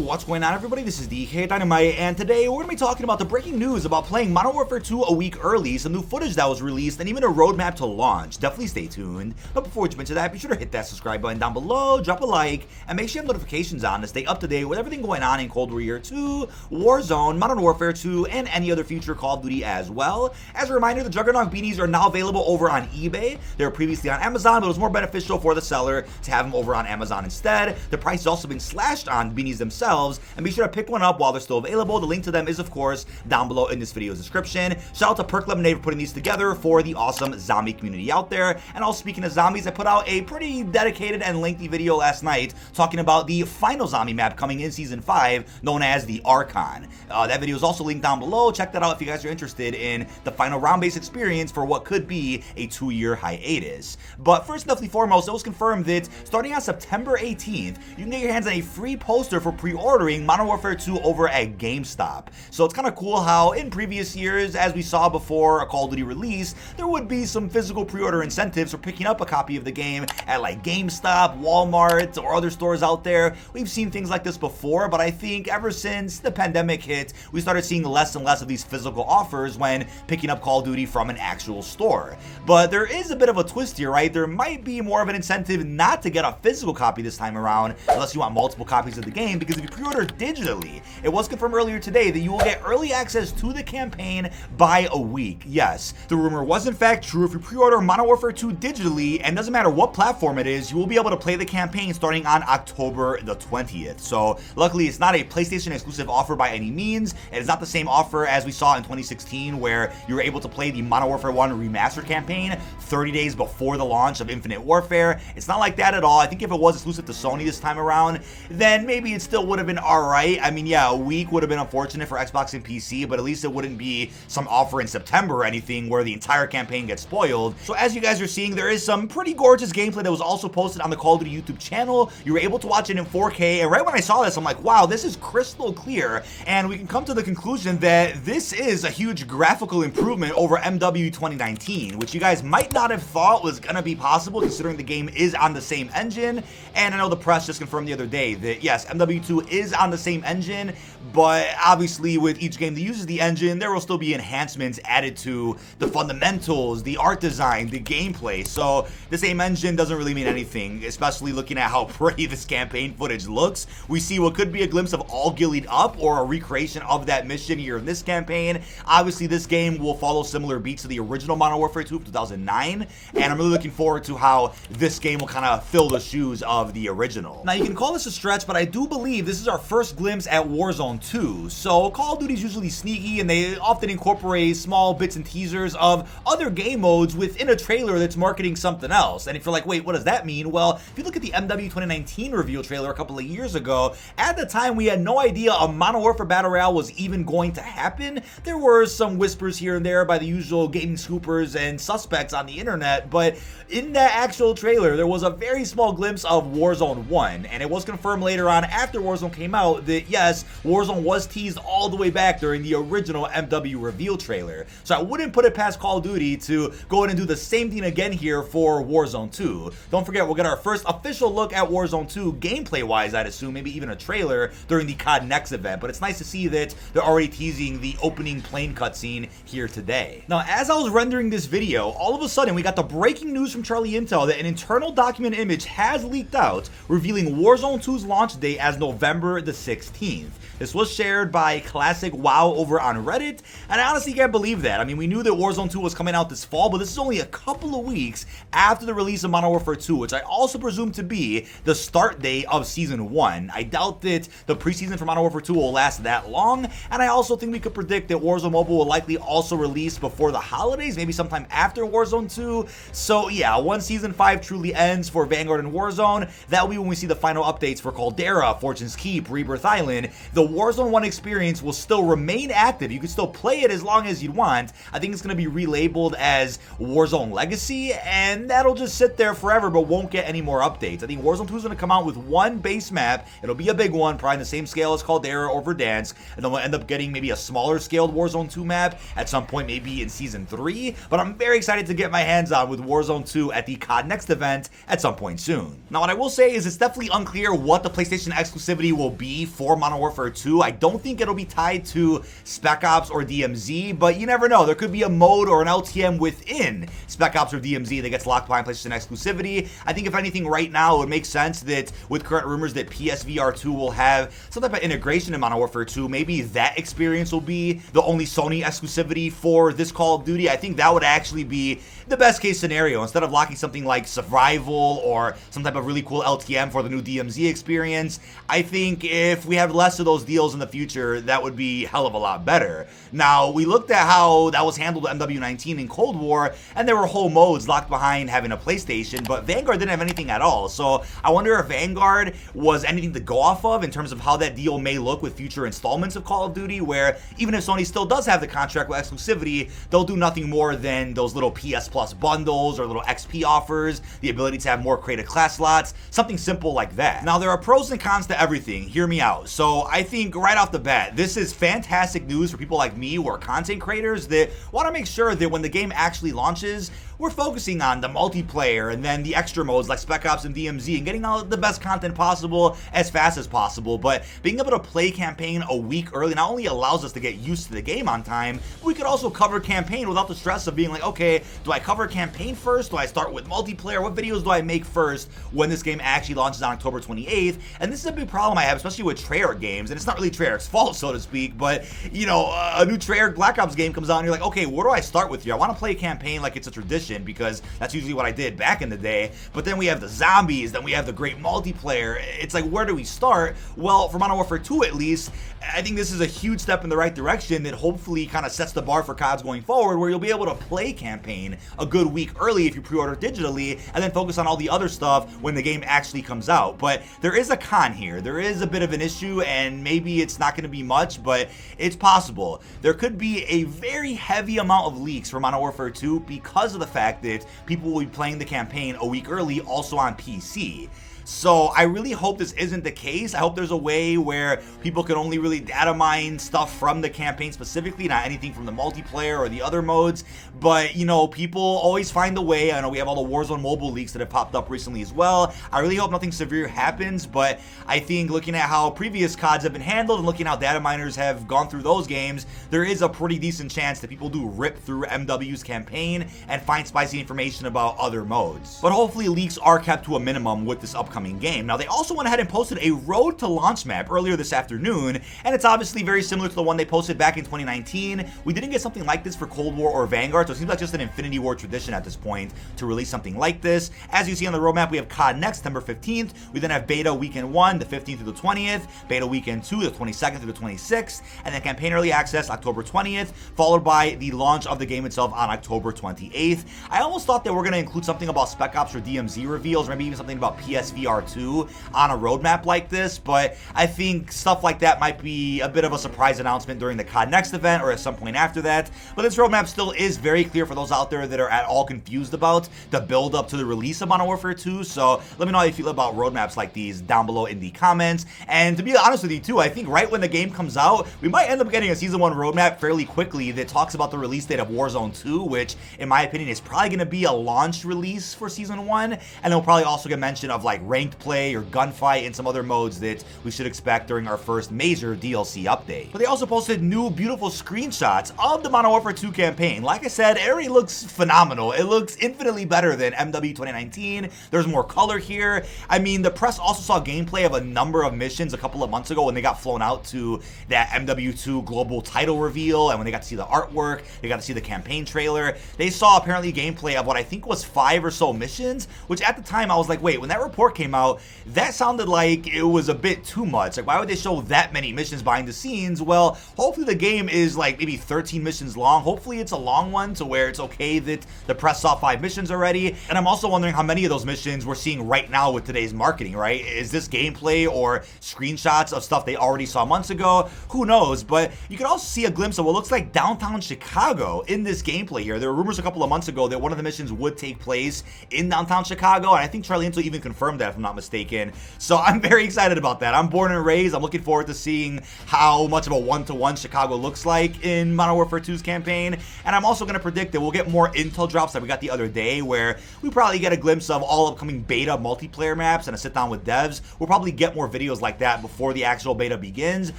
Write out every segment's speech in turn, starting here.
what's going on, everybody? This is dkdynamite, and today we're going to be talking about the breaking news about playing Modern Warfare 2 a week early, some new footage that was released, and even a roadmap to launch. Definitely stay tuned. But before we jump into that, be sure to hit that subscribe button down below, drop a like, and make sure you have notifications on to stay up to date with everything going on in Cold War Year 2, Warzone, Modern Warfare 2, and any other future Call of Duty as well. As a reminder, the Juggernaut beanies are now available over on eBay. They were previously on Amazon, but it was more beneficial for the seller to have them over on Amazon instead. The price has also been slashed on beanies themselves, and be sure to pick one up while they're still available. The link to them is, of course, down below in this video's description. Shout out to Perk Lemonade for putting these together for the awesome zombie community out there. And also, speaking of zombies, I put out a pretty dedicated and lengthy video last night talking about the final zombie map coming in Season 5, known as the Archon. That video is also linked down below. Check that out if you guys are interested in the final round-based experience for what could be a 2-year hiatus. But first and definitely foremost, it was confirmed that starting on September 18th, you can get your hands on a free poster for pre-ordering Modern Warfare 2 over at GameStop. So it's kind of cool how in previous years, as we saw before a Call of Duty release, there would be some physical pre-order incentives for picking up a copy of the game at like GameStop, Walmart, or other stores out there. We've seen things like this before, but I think ever since the pandemic hit, we started seeing less and less of these physical offers when picking up Call of Duty from an actual store. But there is a bit of a twist here, right? There might be more of an incentive not to get a physical copy this time around, unless you want multiple copies of the game, because if you pre-order digitally, it was confirmed earlier today that you will get early access to the campaign by a week. Yes, the rumor was in fact true. If you pre-order Modern Warfare 2 digitally, and doesn't matter what platform it is, you will be able to play the campaign starting on October the 20th. So luckily, it's not a PlayStation exclusive offer by any means. It is not the same offer as we saw in 2016, where you were able to play the Modern Warfare 1 remastered campaign 30 days before the launch of Infinite Warfare. It's not like that at all. I think if it was exclusive to Sony this time around, then maybe it still would have been alright. I mean, yeah, a week would have been unfortunate for Xbox and PC, but at least it wouldn't be some offer in September or anything where the entire campaign gets spoiled. So as you guys are seeing, there is some pretty gorgeous gameplay that was also posted on the Call of Duty YouTube channel. You were able to watch it in 4K, and right when I saw this, I'm like, wow, this is crystal clear, and we can come to the conclusion that this is a huge graphical improvement over MW 2019, which you guys might not have thought was gonna be possible considering the game is on the same engine. And I know the press just confirmed the other day that yes, MW2 is on the same engine, but obviously with each game that uses the engine, there will still be enhancements added to the fundamentals, the art design, the gameplay. So the same engine doesn't really mean anything, especially looking at how pretty this campaign footage looks. We see what could be a glimpse of all gillied up or a recreation of that mission here in this campaign. Obviously, this game will follow similar beats to the original Modern Warfare 2 of 2009, and I'm really looking forward to how this game will kind of fill the shoes of the original. Now, you can call this a stretch, but I do believe this is our first glimpse at Warzone 2. So Call of Duty is usually sneaky, and they often incorporate small bits and teasers of other game modes within a trailer that's marketing something else. And if you're like, wait, what does that mean? Well, if you look at the MW 2019 reveal trailer a couple of years ago, at the time we had no idea a Modern Warfare Battle Royale was even going to happen. There were some whispers here and there by the usual gaming scoopers and suspects on the internet, but in that actual trailer, there was a very small glimpse of Warzone 1, and it was confirmed later on after Warzone came out that yes, Warzone was teased all the way back during the original MW reveal trailer. So I wouldn't put it past Call of Duty to go in and do the same thing again here for Warzone 2. Don't forget, we'll get our first official look at Warzone 2 gameplay-wise, I'd assume, maybe even a trailer during the COD Next event, but it's nice to see that they're already teasing the opening plane cutscene here today. Now, as I was rendering this video, all of a sudden we got the breaking news from Charlie Intel that an internal document image has leaked out revealing Warzone 2's launch date as November the 16th. This was shared by Classic WoW over on Reddit, and I honestly can't believe that. I mean, we knew that Warzone 2 was coming out this fall, but this is only a couple of weeks after the release of Modern Warfare 2, which I also presume to be the start date of Season 1. I doubt that the preseason for Modern Warfare 2 will last that long, and I also think we could predict that Warzone Mobile will likely also release before the holidays, maybe sometime after Warzone 2. So yeah, once Season 5 truly ends for Vanguard and Warzone, that'll be when we see the final updates for Caldera, Fortune's Keep, Rebirth Island. The Warzone 1 experience will still remain active. You can still play it as long as you want. I think it's going to be relabeled as Warzone Legacy, and that'll just sit there forever but won't get any more updates. I think Warzone 2 is going to come out with one base map. It'll be a big one, probably the same scale as Caldera or Verdansk, and then we'll end up getting maybe a smaller scaled Warzone 2 map at some point, maybe in Season 3. But I'm very excited to get my hands on with Warzone 2 at the COD Next event at some point soon. Now, what I will say is it's definitely unclear what the PlayStation exclusivity will be for Modern Warfare 2. I don't think it'll be tied to Spec Ops or DMZ, but you never know. There could be a mode or an LTM within Spec Ops or DMZ that gets locked behind PlayStation Exclusivity. I think if anything right now, it would make sense that with current rumors that PSVR 2 will have some type of integration in Modern Warfare 2, maybe that experience will be the only Sony exclusivity for this Call of Duty. I think that would actually be the best case scenario. Instead of locking something like Survival or some type of really cool LTM for the new DMZ experience, I think if we have less of those deals in the future, that would be a hell of a lot better. Now, we looked at how that was handled with MW19 in Cold War, and there were whole modes locked behind having a PlayStation, but Vanguard didn't have anything at all. So I wonder if Vanguard was anything to go off of in terms of how that deal may look with future installments of Call of Duty, where even if Sony still does have the contract with exclusivity, they'll do nothing more than those little PS Plus bundles or little XP offers, the ability to have more creative class slots, something simple like that. Now, there are pros and cons to everything. Hear me out. So I think right off the bat, this is fantastic news for people like me who are content creators that want to make sure that when the game actually launches, we're focusing on the multiplayer and then the extra modes like Spec Ops and DMZ and getting all the best content possible as fast as possible. But being able to play campaign a week early not only allows us to get used to the game on time, but we could also cover campaign without the stress of being like, okay, do I cover campaign first? Do I start with multiplayer? What videos do I make first when this game actually launches on October 28th? And this is a big problem I have, especially with Treyarch games. And it's not really Treyarch's fault, so to speak, but you know, a new Treyarch Black Ops game comes out and you're like, okay, where do I start with here? I want to play campaign like it's a tradition, because that's usually what I did back in the day. But then we have the zombies, then we have the great multiplayer. It's like, where do we start? Well, for Modern Warfare 2 at least, I think this is a huge step in the right direction that hopefully kind of sets the bar for CODs going forward, where you'll be able to play campaign a good week early if you pre-order digitally, and then focus on all the other stuff when the game actually comes out. But there is a con here. There is a bit of an issue, and maybe it's not going to be much, but it's possible. There could be a very heavy amount of leaks for Modern Warfare 2 because of the fact that people will be playing the campaign a week early also on PC. So I really hope this isn't the case. I hope there's a way where people can only really data mine stuff from the campaign specifically, not anything from the multiplayer or the other modes. But, you know, people always find a way. I know we have all the Warzone mobile leaks that have popped up recently as well. I really hope nothing severe happens, but I think looking at how previous CODs have been handled and looking at how data miners have gone through those games, there is a pretty decent chance that people do rip through MW's campaign and find spicy information about other modes. But hopefully leaks are kept to a minimum with this upcoming game. Now, they also went ahead and posted a road to launch map earlier this afternoon, and it's obviously very similar to the one they posted back in 2019. We didn't get something like this for Cold War or Vanguard, so it seems like just an Infinity War tradition at this point to release something like this. As you see on the roadmap, we have COD next, September 15th. We then have Beta Weekend 1, the 15th through the 20th, Beta Weekend 2, the 22nd through the 26th, and then Campaign Early Access, October 20th, followed by the launch of the game itself on October 28th. I almost thought that we're going to include something about Spec Ops or DMZ reveals, or maybe even something about PSVR 2 on a roadmap like this, but I think stuff like that might be a bit of a surprise announcement during the COD Next event or at some point after that. But this roadmap still is very clear for those out there that are at all confused about the build up to the release of Modern Warfare 2. So let me know how you feel about roadmaps like these down below in the comments. And to be honest with you too, I think right when the game comes out, we might end up getting a Season 1 roadmap fairly quickly that talks about the release date of Warzone 2, which in my opinion is probably going to be a launch release for Season 1. And then we'll probably also get mention of like ranked play or gunfight and some other modes that we should expect during our first major DLC update. But they also posted new beautiful screenshots of the Modern Warfare 2 campaign. Like I said, it already looks phenomenal. It looks infinitely better than MW 2019. There's more color here. I mean, the press also saw gameplay of a number of missions a couple of months ago when they got flown out to that MW2 global title reveal, and when they got to see the artwork, they got to see the campaign trailer. They saw apparently gameplay of what I think was 5 or so missions, which at the time I was like, wait, when that report came out, that sounded like it was a bit too much. Like, why would they show that many missions behind the scenes? Well, hopefully the game is like maybe 13 missions long. Hopefully it's a long one to where it's okay that the press saw 5 missions already. And I'm also wondering how many of those missions we're seeing right now with today's marketing, right? Is this gameplay or screenshots of stuff they already saw months ago? Who knows? But you can also see a glimpse of what looks like downtown Chicago in this gameplay here. There were rumors a couple of months ago that one of the missions would take place in downtown Chicago, and I think Charlie Intel even confirmed that if I'm not mistaken. So I'm very excited about that. I'm born and raised. I'm looking forward to seeing how much of a one-to-one Chicago looks like in Modern Warfare 2's campaign. And I'm also going to predict that we'll get more intel drops that we got the other day, where we probably get a glimpse of all upcoming beta multiplayer maps and a sit down with devs. We'll probably get more videos like that before the actual beta begins,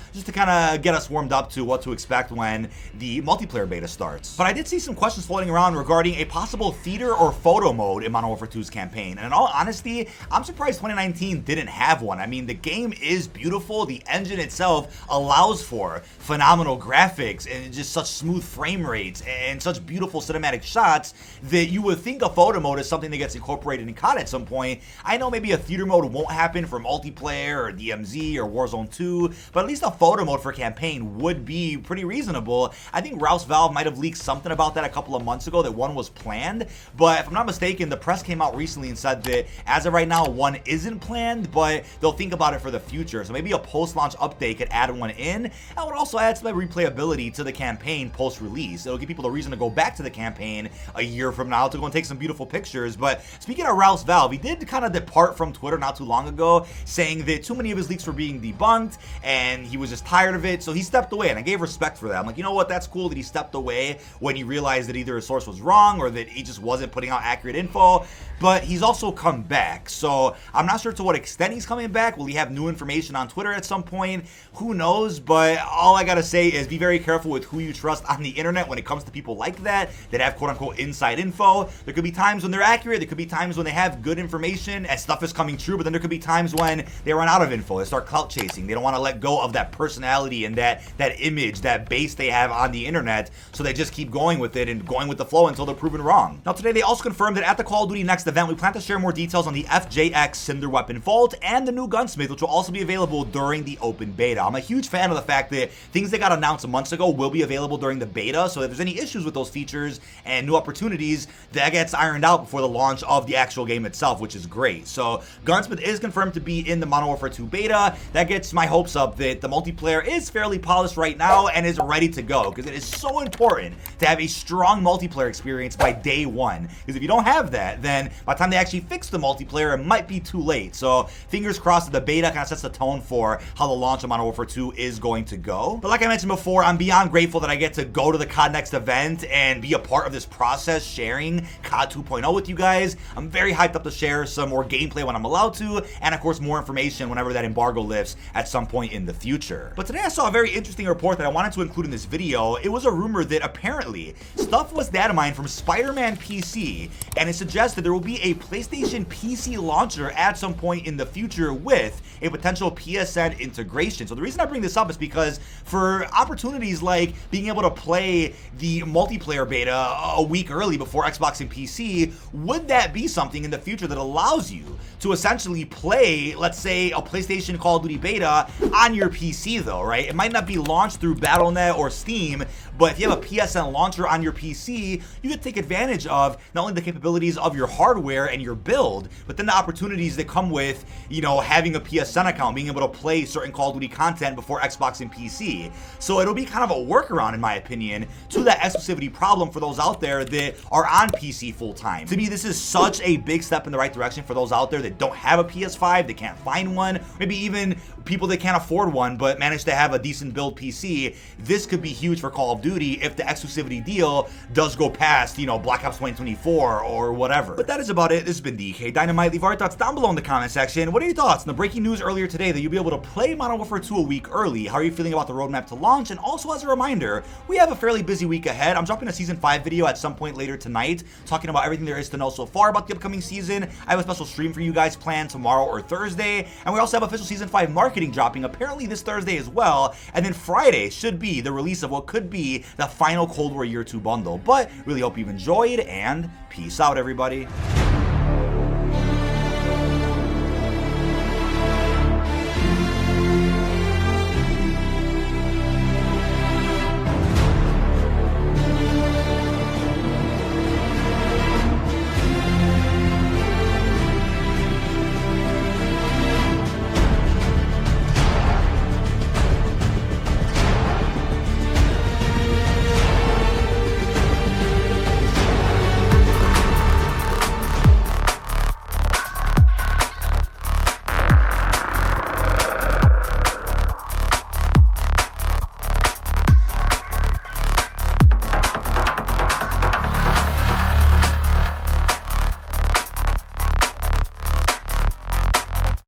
just to kind of get us warmed up to what to expect when the multiplayer beta starts. But I did see some questions floating around regarding a possible theater or photo mode in Modern Warfare 2's campaign. And in all honesty, I'm surprised 2019 didn't have one. I mean, the game is beautiful. The engine itself allows for phenomenal graphics and just such smooth frame rates and such beautiful cinematic shots that you would think a photo mode is something that gets incorporated in COD at some point. I know maybe a theater mode won't happen for multiplayer or DMZ or Warzone 2, but at least a photo mode for campaign would be pretty reasonable. I think Rouse Valve might have leaked something about that a couple of months ago, that one was planned, but if I'm not mistaken, the press came out recently and said that as of right now, one isn't planned, but they'll think about it for the future. So maybe a post-launch update could add one in, and would also add some replayability to the campaign post-release. It'll give people a reason to go back to the campaign a year from now to go and take some beautiful pictures. But speaking of Rouse Valve, he did kind of depart from Twitter not too long ago, saying that too many of his leaks were being debunked and he was just tired of it, so he stepped away, and I gave respect for that. I'm like, you know what, that's cool that he stepped away when he realized that either his source was wrong or that he just wasn't putting out accurate info. But he's also come back, so I'm not sure to what extent he's coming back. Will he have new information on Twitter at some point? Who knows? But all I gotta say is be very careful with who you trust on the internet when it comes to people like that have quote-unquote inside info. There could be times when they're accurate, there could be times when they have good information and stuff is coming true, but then there could be times when they run out of info, they start clout chasing, they don't want to let go of that personality and that image, that base they have on the internet, so they just keep going with it and going with the flow until they're proven wrong. Now today they also confirmed that at the Call of Duty Next event, we plan to share more details on the FJX Cinder Weapon Vault and the new Gunsmith, which will also be available during the open beta. I'm a huge fan of the fact that things that got announced months ago will be available during the beta, so if there's any issues with those features and new opportunities, that gets ironed out before the launch of the actual game itself, which is great. So Gunsmith is confirmed to be in the Modern Warfare 2 beta. That gets my hopes up that the multiplayer is fairly polished right now and is ready to go, because it is so important to have a strong multiplayer experience by day one, because if you don't have that, then by the time they actually fix the multiplayer, it might be too late. So fingers crossed that the beta kind of sets the tone for how the launch of Modern Warfare 2 is going to go. But like I mentioned before, I'm beyond grateful that I get to go to the COD Next event and be a part of this process, sharing COD 2.0 with you guys. I'm very hyped up to share some more gameplay when I'm allowed to, and of course more information whenever that embargo lifts at some point in the future. But today I saw a very interesting report that I wanted to include in this video. It was a rumor that apparently stuff was data mined from Spider-Man PC, and it suggested there will be a PlayStation PC launcher at some point in the future with a potential PSN integration. So the reason I bring this up is because for opportunities like being able to play the multiplayer beta a week early before Xbox and PC, would that be something in the future that allows you to essentially play, let's say, a PlayStation Call of Duty beta on your PC though, right? It might not be launched through Battle.net or Steam, but if you have a PSN launcher on your PC, you could take advantage of not only the capabilities of your hardware and your build, but then the opportunities that come with, you know, having a PSN account, being able to play certain Call of Duty content before Xbox and PC. So it'll be kind of a workaround, in my opinion, to that exclusivity problem for those out there that are on PC full time. To me, this is such a big step in the right direction for those out there that don't have a PS5, they can't find one, maybe even people that can't afford one but manage to have a decent build PC. This could be huge for Call of Duty if the exclusivity deal does go past, you know, Black Ops 2024 or whatever. But that is about it. This has been dkdynamite. Leave our thoughts down below in the comment section. What are your thoughts on the breaking news earlier today that you'll be able to play Modern Warfare 2 a week early? How are you feeling about the roadmap to launch? And also, as a reminder, we have a fairly busy week ahead. I'm dropping a Season 5 video at some point later tonight, talking about everything there is to know so far about the upcoming season. I have a special stream for you guys planned tomorrow or Thursday, and we also have official Season 5 marketing dropping apparently this Thursday as well, and then Friday should be the release of what could be the final Cold War Year 2 bundle. But really hope you've enjoyed, and peace out, everybody.